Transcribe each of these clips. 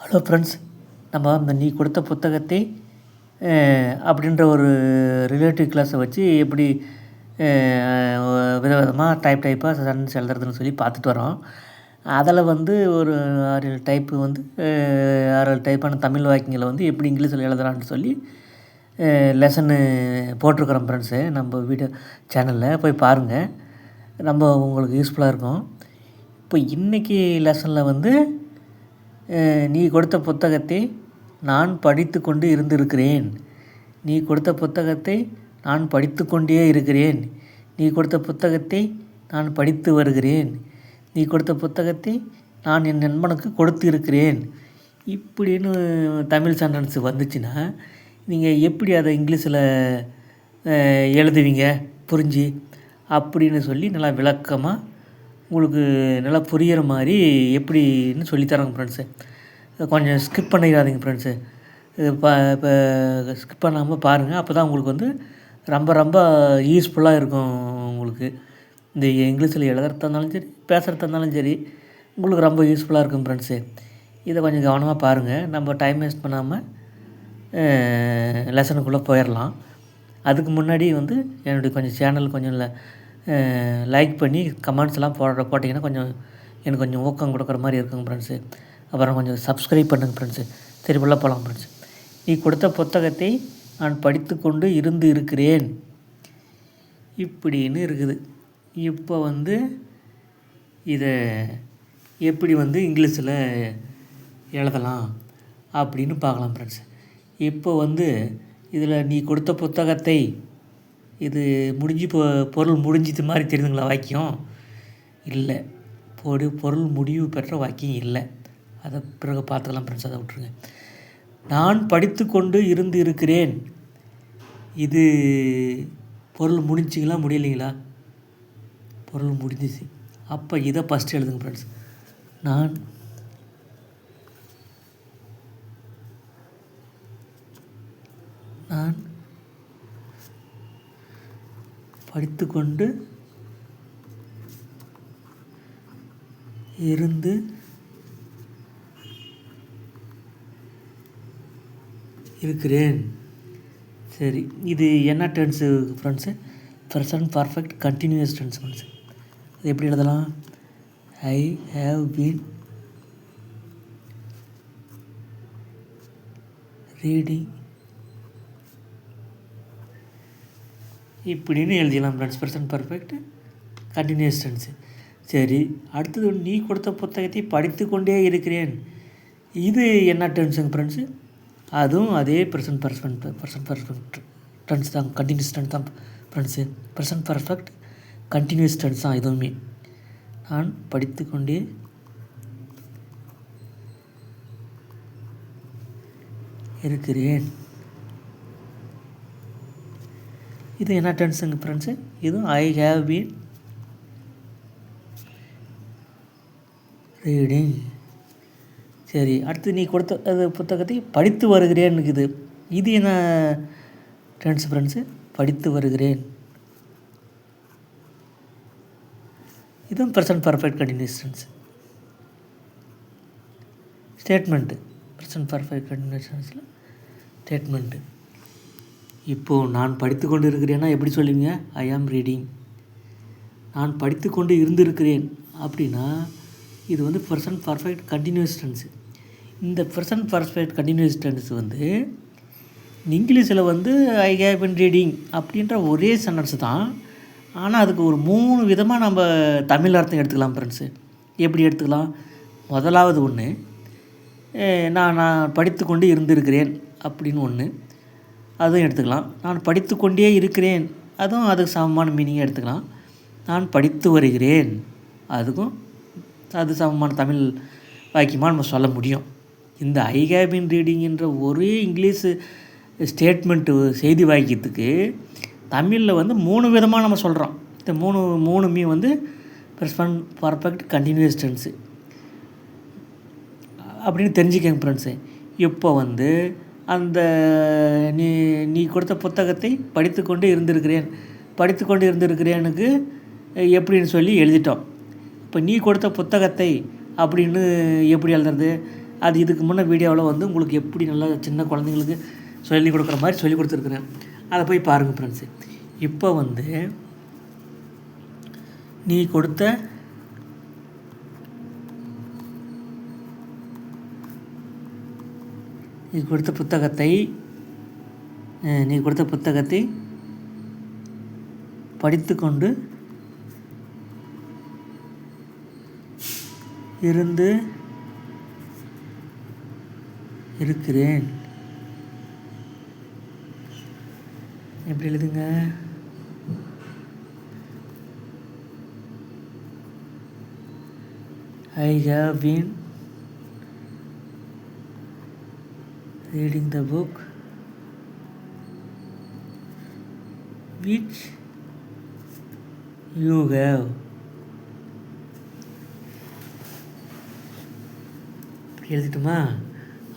Hello friends, நம்ம இந்த நீ கொடுத்த புத்தகத்தை அப்படின்ற ஒரு ரிலேட்டிவ் கிளாஸை வச்சு எப்படி விதவிதமாக டைப்பாக சென்டென்ஸ் எழுதுறதுன்னு சொல்லி பார்த்துட்டு வரோம். அதில் ஒரு 6-7 டைப்பு 6-7 டைப்பான தமிழ் வாக்கியங்களை எப்படி இங்கிலீஷில் எழுதலான்னு சொல்லி லெசனு போட்டிருக்கிறோம் ஃப்ரெண்ட்ஸு. நம்ம வீடியோ சேனலில் போய் பாருங்கள், உங்களுக்கு யூஸ்ஃபுல்லாக இருக்கும். இப்போ இன்றைக்கி லெசனில் நீ கொடுத்த புத்தகத்தை நான் படித்து கொண்டு இருந்திருக்கிறேன். நீ கொடுத்த புத்தகத்தை நான் படித்து கொண்டே இருக்கிறேன். நீ கொடுத்த புத்தகத்தை நான் படித்து வருகிறேன். நீ கொடுத்த புத்தகத்தை நான் என் நண்பனுக்கு கொடுத்து இருக்கிறேன். இப்படின்னு தமிழ் சென்டென்ஸ் வந்துச்சுன்னா நீங்கள் எப்படி அதை இங்கிலீஷில் எழுதுவீங்க புரிஞ்சு அப்படின்னு சொல்லி நல்லா விளக்கமாக உங்களுக்கு நல்லா புரிகிற மாதிரி எப்படின்னு சொல்லித்தராங்க ஃப்ரெண்ட்ஸு. கொஞ்சம் ஸ்கிப் பண்ணிடாதீங்க ஃப்ரெண்ட்ஸு. இப்போ ஸ்கிப் பண்ணாமல் பாருங்கள். அப்போ தான் உங்களுக்கு ரொம்ப ரொம்ப யூஸ்ஃபுல்லாக இருக்கும். உங்களுக்கு இந்த இங்கிலீஷில் எழுதுறதா இருந்தாலும் சரி, பேசுகிறதா இருந்தாலும் சரி, உங்களுக்கு ரொம்ப யூஸ்ஃபுல்லாக இருக்கும் ஃப்ரெண்ட்ஸு. இதை கொஞ்சம் கவனமாக பாருங்கள். நம்ம டைம் வேஸ்ட் பண்ணாமல் லெசனுக்குள்ளே போயிடலாம். அதுக்கு முன்னாடி என்னுடைய கொஞ்சம் சேனல் கொஞ்சம் லைக் பண்ணி கமெண்ட்ஸ்லாம் போட்டிங்கன்னா எனக்கு கொஞ்சம் ஊக்கம் கொடுக்குற மாதிரி இருக்குங்க ஃப்ரெண்ட்ஸு. அப்புறம் கொஞ்சம் சப்ஸ்கிரைப் பண்ணுங்கள் ஃப்ரெண்ட்ஸு. சரி, உள்ள போகலாம் ஃப்ரெண்ட்ஸு. நீ கொடுத்த புத்தகத்தை நான் படித்து கொண்டு இருக்கிறேன் இப்படின்னு இருக்குது. இப்போ இதை எப்படி இங்கிலீஷில் எழுதலாம் அப்படின்னு பார்க்கலாம் ஃப்ரெண்ட்ஸு. இப்போ இதில் நீ கொடுத்த புத்தகத்தை இது முடிஞ்சு பொருள் முடிஞ்சது மாதிரி தெரியுதுங்களா வாக்கியம்? இல்லை, பொருள் முடிவு பெற்ற வாக்கியம் இல்லை. அதை பிறகு பார்த்துக்கலாம் ஃப்ரெண்ட்ஸ், அதை விட்டுருங்க. நான் படித்து கொண்டு இருக்கிறேன், இது பொருள் முடிஞ்சிங்களா முடியலைங்களா? பொருள் முடிஞ்சிச்சு. அப்போ இதை ஃபஸ்ட்டு எழுதுங்க ஃப்ரெண்ட்ஸ். நான் படித்து கொண்டு இருக்கிறேன். சரி, இது என்ன tense friends? Present perfect continuous tense friends. அது எப்படி எழுதலாம்? ஐ ஹேவ் பீன் ரீடிங் இப்படின்னு எழுதிடலாம் friends. Present perfect continuous tense. சரி, அடுத்தது நீ கொடுத்த புத்தகத்தை படித்து கொண்டே இருக்கிறேன். இது என்ன டென்ஸுங்க ஃப்ரெண்ட்ஸு? அதுவும் அதே ப்ரெசன்ட் பர்ஃபெக்ட் டென்ஸ் தான், கண்டினியூஸ் டென்ஸ் தான் friends. Present perfect continuous tense தான் இதுவுமே. நான் படித்து கொண்டே இருக்கிறேன். இது என்ன டென்ஸுங்க ஃப்ரெண்ட்ஸு? இதுவும் ஐ ஹேவ் பீன் ரீடிங். சரி, அடுத்து நீ கொடுத்த புத்தகத்தை படித்து வருகிறேன் இருக்குது. இது என்ன டென்ஸ் ஃப்ரெண்ட்ஸு? படித்து வருகிறேன். இதுவும் present perfect continuous tense. Statement, present perfect continuous டென்ஸில் ஸ்டேட்மெண்ட்டு. இப்போது நான் படித்து கொண்டு இருக்கிறேன்னா எப்படி சொல்லுவீங்க? ஐ ஆம் ரீடிங். நான் படித்து கொண்டு இருந்திருக்கிறேன் அப்படின்னா இது ப்ரெசன்ட் பர்ஃபெக்ட் கண்டினியூஸ் டென்ஸு. இந்த ப்ரெசன்ட் பர்ஃபெக்ட் கண்டினியூஸ் டென்ஸ் இங்கிலீஷில் ஐ ஹேவ் பீன் ரீடிங் அப்படின்ற ஒரே சென்டென்ஸ் தான். ஆனால் அதுக்கு ஒரு 3 விதமாக நம்ம தமிழ் அர்த்தம் எடுத்துக்கலாம் ஃப்ரெண்ட்ஸு. எப்படி எடுத்துக்கலாம்? முதலாவது ஒன்று, நான் படித்து கொண்டு இருந்திருக்கிறேன் அப்படின்னு ஒன்று, அதுவும் எடுத்துக்கலாம். நான் படித்து கொண்டே இருக்கிறேன், அதுவும் அதுக்கு சமமான மீனிங்காக எடுத்துக்கலாம். நான் படித்து வருகிறேன், அதுக்கும் அது சமமான தமிழ் வாக்கியமாக நம்ம சொல்ல முடியும். இந்த ஐ ஹேவ் பீன் ரீடிங்கிற ஒரே இங்கிலீஷ் ஸ்டேட்மெண்ட்டு செய்தி வாக்கியத்துக்கு தமிழில் 3 விதமாக நம்ம சொல்கிறோம். இந்த மூணுமே ப்ரெசன்ட் பர்ஃபெக்ட் கண்டினியூஸ் டென்ஸு அப்படின்னு தெரிஞ்சுக்கங்க ஃப்ரெண்ட்ஸு. இப்போ அந்த நீ கொடுத்த புத்தகத்தை படித்து கொண்டு இருந்திருக்கிறேனுக்கு எப்படின்னு சொல்லி எழுதிட்டோம். இப்போ நீ கொடுத்த புத்தகத்தை அப்படின்னு எப்படி எழுதுறது? அது இதுக்கு முன்னே வீடியோவில் வந்து உங்களுக்கு எப்படி நல்லா சின்ன குழந்தைங்களுக்கு சொல்லி கொடுக்குற மாதிரி சொல்லி கொடுத்துருக்குறேன். அதை போய் பாருங்கள் ஃப்ரெண்ட்ஸு. இப்போ வந்து நீ கொடுத்த புத்தகத்தை படித்து கொண்டு இருக்கிறேன். எப்படி எழுதுங்க? I have been reading the book which you have. எழுதிட்டுமா?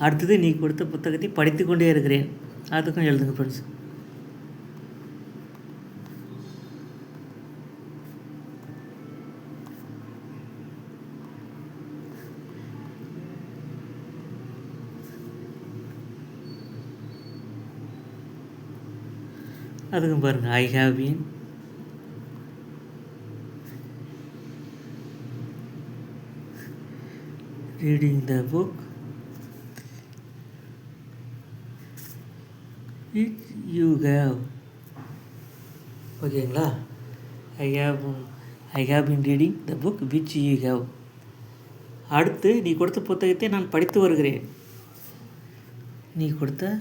அடுத்தது நீ கொடுத்த புத்தகத்தை படித்து கொண்டே இருக்கிறேன். அதுக்கும் எழுதுங்க ஃப்ரெண்ட்ஸ். அதுக்கும் பாருங்கள். I have been reading the book which you have. ஓகேங்களா? I have been reading the book which you have. அடுத்து நீ கொடுத்த புத்தகத்தை நான் படித்து வருகிறேன். நீ கொடுத்த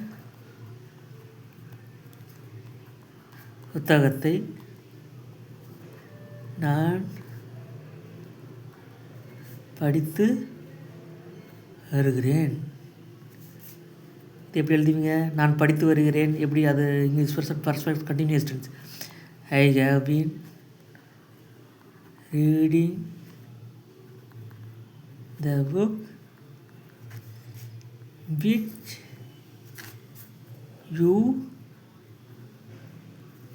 புத்தகத்தை நான் படித்து வருகிறேன். எப்படி எழுதுவீங்க? நான் படித்து வருகிறேன். எப்படி? அது English person perfect continuous tense. I have been reading the book which you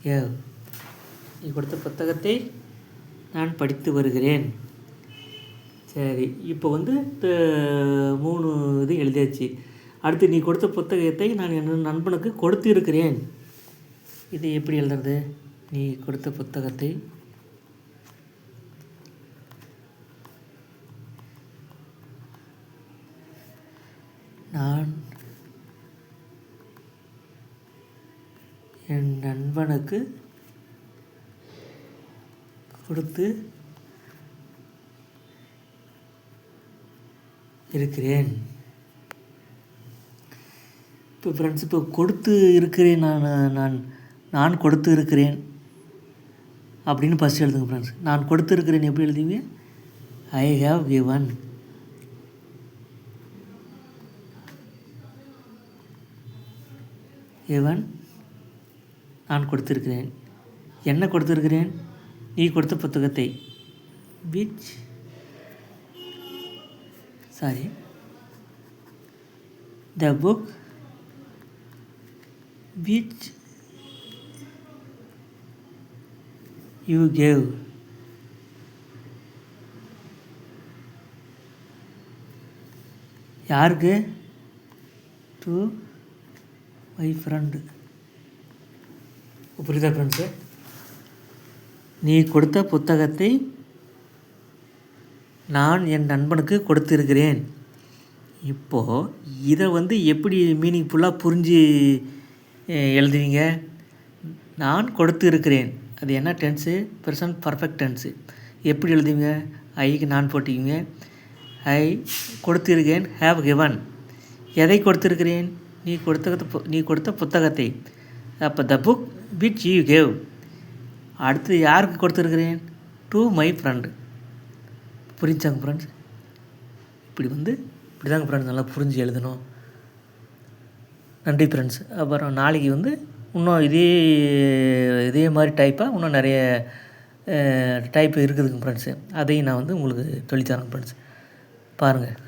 have. நீ கொடுத்த புத்தகத்தை நான் படித்து வருகிறேன். சரி, இப்போ வந்து 3 இது எழுதியாச்சு. அடுத்து நீ கொடுத்த புத்தகத்தை நான் என் நண்பனுக்கு கொடுத்து இருக்கிறேன். இது எப்படி எழுதுறது? நீ கொடுத்த புத்தகத்தை நான் என் நண்பனுக்கு கொடுத்து இருக்கிறேன். இப்போ ஃப்ரெண்ட்ஸ், இப்போ கொடுத்து இருக்கிறேன், நான் கொடுத்து இருக்கிறேன் அப்படின்னு ஃபஸ்ட் எழுதுங்க ஃப்ரெண்ட்ஸ். நான் கொடுத்து இருக்கிறேன் எப்படி எழுதுவீங்க? I have given. நான் கொடுத்திருக்கிறேன். என்ன கொடுத்திருக்கிறேன்? நீ கொடுத்த புத்தகத்தை. the book which you gave. யாருக்கு? to my friend. புரியுதா ஃப்ரெண்ட்ஸு? நீ கொடுத்த புத்தகத்தை நான் என் நண்பனுக்கு கொடுத்திருக்கிறேன். இப்போது இதை வந்து எப்படி மீனிங்ஃபுல்லாக புரிஞ்சு எழுதுவீங்க? நான் கொடுத்து இருக்கிறேன், அது என்ன டென்ஸு? Present perfect tens. எப்படி எழுதுவீங்க? ஐக்கு நான் போட்டிக்குங்க. ஐ கொடுத்திருக்கேன், ஹேவ் கிவன். எதை கொடுத்திருக்கிறேன்? நீ கொடுத்த புத்தகத்தை. அப்போ the book which you gave. அடுத்து யாருக்கு கொடுத்துருக்கிறேன்? To my friend. புரிஞ்சாங்க ஃப்ரெண்ட்ஸ்? இப்படி தாங்க ஃப்ரெண்ட்ஸ் நல்லா புரிஞ்சு எழுதணும். நன்றி ஃப்ரெண்ட்ஸ். அப்புறம் நாளைக்கு இன்னும் இதே மாதிரி டைப்பாக இன்னும் நிறைய டைப் இருக்குதுங்க ஃப்ரெண்ட்ஸு. அதையும் நான் உங்களுக்கு சொல்லித்தரேன் ஃப்ரெண்ட்ஸ். பாருங்கள்.